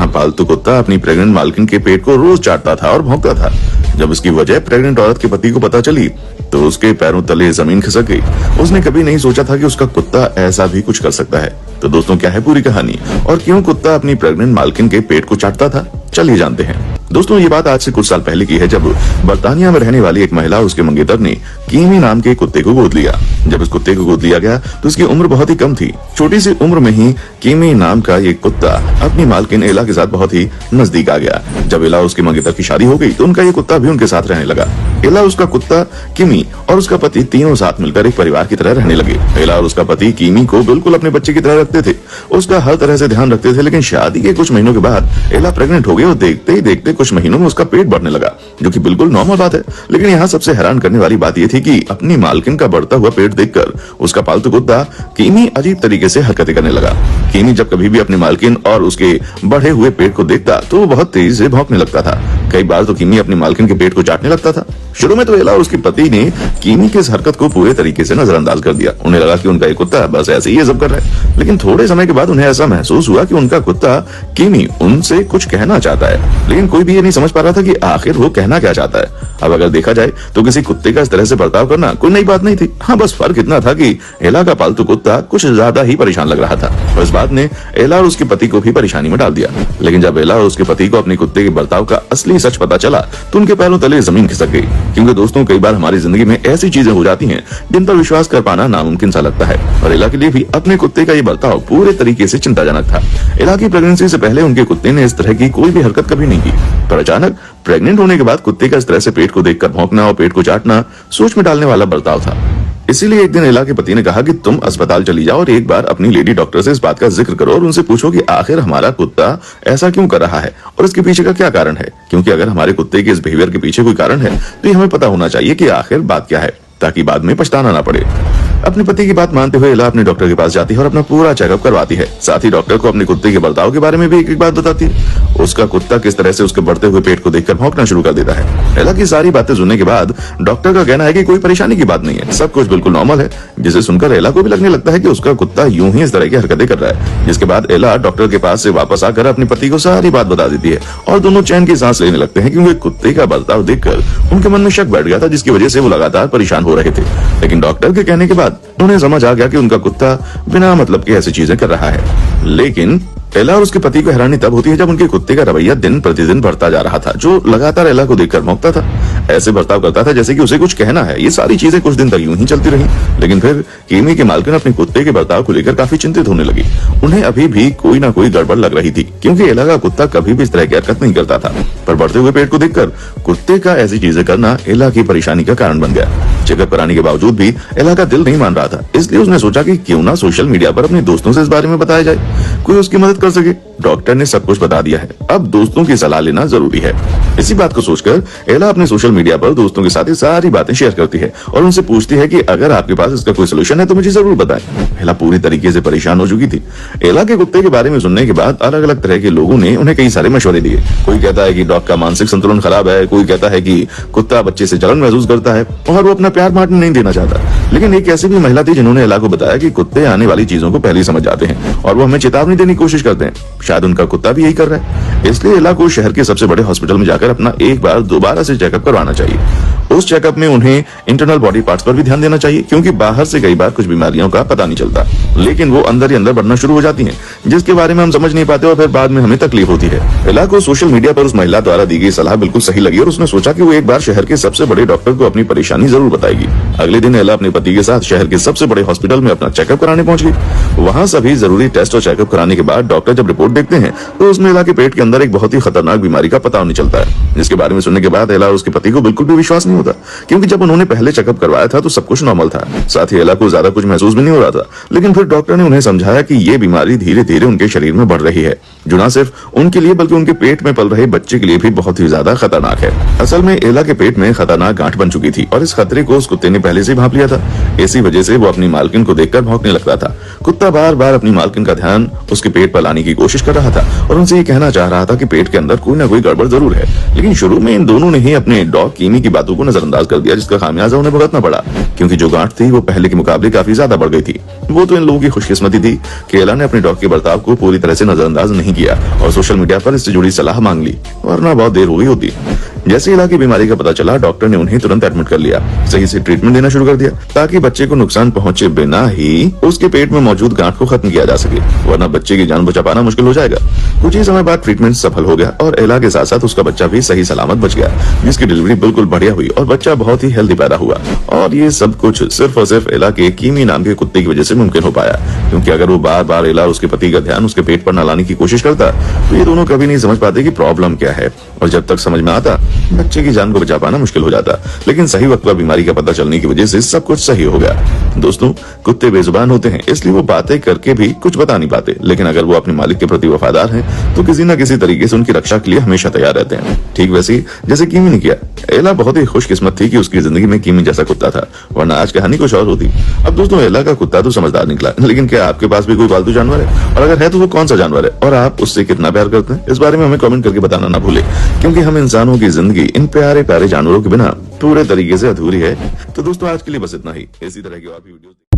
जहां पालतू कुत्ता अपनी प्रेग्नेंट मालकिन के पेट को रोज चाटता था और भौंकता था। जब इसकी वजह प्रेग्नेंट औरत के पति को पता चली तो उसके पैरों तले जमीन खिसक गई। उसने कभी नहीं सोचा था कि उसका कुत्ता ऐसा भी कुछ कर सकता है। तो दोस्तों, क्या है पूरी कहानी और क्यों कुत्ता अपनी प्रेग्नेंट मालकिन के पेट को चाटता था, चलिए जानते हैं। दोस्तों, ये बात आज से कुछ साल पहले की है, जब बर्तानिया में रहने वाली एक महिला और उसके मंगेतर ने कीमी नाम के कुत्ते को गोद लिया। जब इस कुत्ते को गोद लिया गया तो इसकी उम्र बहुत ही कम थी। छोटी सी उम्र में ही कीमी नाम का ये कुत्ता अपनी मालकिन एला के साथ बहुत ही नजदीक आ गया। जब एला और उसके मंगेतर की शादी हो गई तो उनका ये कुत्ता भी उनके साथ रहने लगा। एला, उसका कुत्ता किमी और उसका पति तीनों साथ मिलकर एक परिवार की तरह रहने लगे। एला और उसका पति किमी को बिल्कुल अपने बच्चे की तरह रखते थे, उसका हर तरह से ध्यान रखते थे। लेकिन शादी के कुछ महीनों के बाद एला प्रेग्नेंट हो गई और देखते ही देखते कुछ महीनों में उसका पेट बढ़ने लगा, जो कि बिल्कुल नॉर्मल बात है। लेकिन यहाँ सबसे हैरान करने वाली बात यह थी कि अपनी मालकिन का बढ़ता हुआ पेट देखकर उसका पालतू कुत्ता किमी अजीब तरीके से हरकतें करने लगा। किमी जब कभी भी अपनी मालकिन और उसके बढ़े हुए पेट को देखता तो वो बहुत तेजी से भौंकने लगता था। कई बार तो किमी अपनी मालकिन के पेट को चाटने लगता था। शुरू में तो एला और उसके पति ने किमी की इस हरकत को पूरे तरीके से नजरअंदाज कर दिया। उन्हें लगा कि उनका ये कुत्ता बस ऐसे ही ये सब कर रहा है। लेकिन थोड़े समय के बाद उन्हें ऐसा महसूस हुआ कि उनका कुत्ता किमी उनसे कुछ कहना चाहता है, लेकिन कोई भी ये नहीं समझ पा रहा था कि आखिर वो कहना क्या चाहता है। अब अगर देखा जाए तो किसी कुत्ते का इस तरह से बर्ताव करना कोई नई बात नहीं थी। हाँ, बस फर्क इतना था कि एला का पालतू कुत्ता कुछ ज्यादा ही परेशान लग रहा था और इस बात ने एला और उसके पति को भी परेशानी में डाल दिया। लेकिन जब एला और उसके पति को अपने कुत्ते के बर्ताव का असली सच पता चला तो उनके पैरों तले जमीन खिसक गई। क्योंकि दोस्तों, कई बार हमारी जिंदगी में ऐसी चीजें हो जाती हैं जिन पर विश्वास कर पाना नामुमकिन सा लगता है, और एला के लिए भी अपने कुत्ते का ये बर्ताव पूरे तरीके से चिंताजनक था। एला की प्रेगनेंसी से पहले उनके कुत्ते ने इस तरह की कोई भी हरकत कभी नहीं की, पर अचानक प्रेग्नेंट होने के बाद कुत्ते का इस तरह से पेट को देखकर भौंकना और पेट को चाटना सोच में डालने वाला बर्ताव था। इसीलिए एक दिन एला के पति ने कहा कि तुम अस्पताल चली जाओ और एक बार अपनी लेडी डॉक्टर से इस बात का जिक्र करो और उनसे पूछो कि आखिर हमारा कुत्ता ऐसा क्यों कर रहा है और इसके पीछे का क्या कारण है। क्योंकि अगर हमारे कुत्ते के इस बिहेवियर के पीछे कोई कारण है तो ये हमें पता होना चाहिए कि आखिर बात क्या है, ताकि बाद में पछताना ना पड़े। अपने पति की बात मानते हुए एला अपने डॉक्टर के पास जाती है और अपना पूरा चेकअप करवाती है। साथ ही डॉक्टर को अपने कुत्ते के बर्ताव के बारे में भी एक बात बताती है। उसका कुत्ता किस तरह से उसके बढ़ते हुए पेट को देखकर भौंकना शुरू कर देता है। एला की सारी बातें सुनने के बाद डॉक्टर का कहना है कि कोई परेशानी की बात नहीं है, सब कुछ बिल्कुल नॉर्मल है, जिसे सुनकर एला को भी लगने लगता है कि उसका कुत्ता यूं ही इस तरह की हरकतें कर रहा है। जिसके बाद एला डॉक्टर के पास से वापस आकर अपने पति को सारी बात बता देती है और दोनों चैन की सांस लेने लगते हैं, क्योंकि कुत्ते का बर्ताव देखकर उनके मन में शक बैठ गया था, जिसकी वजह से वो लगातार परेशान हो रहे थे। लेकिन डॉक्टर के कहने के बाद उन्हें समझ आ गया कि उनका कुत्ता बिना मतलब की ऐसी चीजें कर रहा है। लेकिन एला और उसके पति को हैरानी तब होती है जब उनके कुत्ते का रवैया दिन प्रतिदिन बढ़ता जा रहा था, जो लगातार एला को देखकर भौंकता था, ऐसे बर्ताव करता था जैसे कि उसे कुछ कहना है। ये सारी चीजें कुछ दिन तक यूं ही चलती रही। लेकिन फिर किमी के मालकिन अपने कुत्ते के बर्ताव को लेकर काफी चिंतित होने लगी। उन्हें अभी भी कोई ना कोई गड़बड़ लग रही थी, क्योंकि एला का कुत्ता कभी भी इस तरह की हरकत नहीं करता था। पर बढ़ते हुए पेट को देखकर कुत्ते का ऐसी चीजें करना एला की परेशानी का कारण बन गया। चेकअप कराने के बावजूद भी एला का दिल नहीं मान रहा था, इसलिए उसने सोचा कि क्यों ना सोशल मीडिया पर अपने दोस्तों से इस बारे में बताया जाए, कोई उसकी मदद कर सके। डॉक्टर ने सब कुछ बता दिया है, अब दोस्तों की सलाह लेना जरूरी है। इसी बात को सोचकर एला अपने सोशल मीडिया पर दोस्तों के साथ ये सारी बातें शेयर करती है और उनसे पूछती है कि अगर आपके पास इसका कोई सोल्यूशन है तो मुझे जरूर बताएं। एला पूरी तरीके से परेशान हो चुकी थी। एला के कुत्ते के बारे में सुनने के बाद अलग अलग तरह के लोगों ने उन्हें कई सारे मशवरे दिए। कोई कहता है कि डॉग का मानसिक संतुलन खराब है, कोई कहता है कि कुत्ता बच्चे से जलन महसूस करता है और वो अपना प्यार बांटने नहीं देना चाहता। लेकिन एक ऐसी भी महिला थी जिन्होंने एला को बताया कि कुत्ते आने वाली चीजों को पहले ही समझ जाते हैं और वो हमें चेतावनी देने की कोशिश करते हैं। शायद उनका कुत्ता भी यही कर रहा है, इसलिए एला को शहर के सबसे बड़े हॉस्पिटल में जाकर अपना एक बार दोबारा से चेकअप करवाना चाहिए। उस चेकअप में उन्हें इंटरनल बॉडी पार्ट्स पर भी ध्यान देना चाहिए, क्योंकि बाहर से कई बार कुछ बीमारियों का पता नहीं चलता, लेकिन वो अंदर ही अंदर बढ़ना शुरू हो जाती हैं, जिसके बारे में हम समझ नहीं पाते और फिर बाद में हमें तकलीफ होती है। एला को सोशल मीडिया पर उस महिला द्वारा दी गई सलाह बिल्कुल सही लगी और उसने सोचा कि वो एक बार शहर के सबसे बड़े डॉक्टर को अपनी परेशानी जरूर बताएगी। अगले दिन एला अपने पति के साथ शहर के सबसे बड़े हॉस्पिटल में अपना चेकअप कराने पहुंच गई। वहां सभी जरूरी टेस्ट और चेकअप कराने के बाद डॉक्टर जब रिपोर्ट देखते हैं तो उसमें एला के पेट के अंदर एक बहुत ही खतरनाक बीमारी का पता नहीं चलता है, जिसके बारे में सुनने के बाद एला और उसके पति को बिल्कुल भी विश्वास नहीं होता, क्योंकि जब उन्होंने पहले चेकअप करवाया था तो सब कुछ नॉर्मल था। साथ ही एला को ज्यादा कुछ महसूस भी नहीं हो रहा था। लेकिन फिर डॉक्टर ने उन्हें समझाया कि ये बीमारी धीरे धीरे उनके शरीर में बढ़ रही है, जो न सिर्फ उनके लिए बल्कि उनके पेट में पल रहे बच्चे के लिए भी बहुत ही ज्यादा खतरनाक है। असल में एला के पेट में खतरनाक गांठ बन चुकी थी और इस खतरे को उस कुत्ते ने पहले से भांप लिया था। इसी वजह से वो अपनी मालकिन को देखकर भौंकने लगता था। कुत्ता बार बार अपनी मालकिन का ध्यान उसके पेट पर लाने की कोशिश कर रहा था और उनसे ये कहना चाह रहा था कि पेट के अंदर कोई ना कोई गड़बड़ जरूर है। लेकिन शुरू में इन दोनों ने ही अपने डॉग कीमी की बातों को नजरअंदाज कर दिया, जिसका खामियाजा उन्हें भुगतना पड़ा, क्योंकि जो गांठ थी वो पहले के मुकाबले काफी ज्यादा बढ़ गई थी। वो तो इन लोगों की खुशकिस्मती थी कि एला ने अपने डॉग के बर्ताव को पूरी तरह से नजरअंदाज नहीं नहीं किया और सोशल मीडिया पर इससे जुड़ी सलाह मांग ली, वरना बहुत देर हो गई होती। जैसे इला की बीमारी का पता चला, डॉक्टर ने उन्हें तुरंत एडमिट कर लिया, सही से ट्रीटमेंट देना शुरू कर दिया ताकि बच्चे को नुकसान पहुंचे बिना ही उसके पेट में मौजूद गांठ को खत्म किया जा सके, वरना बच्चे की जान बचा पाना मुश्किल हो जाएगा। कुछ ही समय बाद ट्रीटमेंट सफल हो गया और इला के साथ साथ उसका बच्चा भी सही सलामत बच गया, जिसकी डिलीवरी बिल्कुल बढ़िया हुई और बच्चा बहुत ही हेल्दी पैदा हुआ। और ये सब कुछ सिर्फ और सिर्फ इला के कीमी नाम के कुत्ते की वजह से मुमकिन हो पाया, क्योंकि अगर वो बार बार इला और उसके पति का ध्यान उसके पेट पर न लाने की कोशिश करता तो ये दोनों कभी नहीं समझ पाते कि प्रॉब्लम क्या है, और जब तक समझ में आता बच्चे की जान को बचा पाना मुश्किल हो जाता। लेकिन सही वक्त पर बीमारी का पता चलने की वजह से सब कुछ सही हो गया। दोस्तों, कुत्ते बेजुबान होते हैं, इसलिए वो बातें करके भी कुछ बता नहीं पाते, लेकिन अगर वो अपने मालिक के प्रति वफादार हैं तो किसी न किसी तरीके से उनकी रक्षा के लिए हमेशा तैयार रहते हैं। ठीक वैसे ही जैसे कीमी ने किया। एला बहुत ही खुशकिस्मत थी कि उसकी जिंदगी में कीमी जैसा कुत्ता था, वरना आज कहानी कुछ और होती। अब दोस्तों, एला का कुत्ता तो समझदार निकला, लेकिन क्या आपके पास भी कोई पालतू जानवर है, और अगर है तो वो कौन सा जानवर है और आप उससे कितना प्यार करते हैं? इस बारे में हमें कमेंट करके बताना ना भूले, क्योंकि हम इंसानों की जिंदगी इन प्यारे प्यारे जानवरों के बिना पूरे तरीके से अधूरी है। तो दोस्तों, आज के लिए बस इतना ही। इसी तरह की और भी वीडियो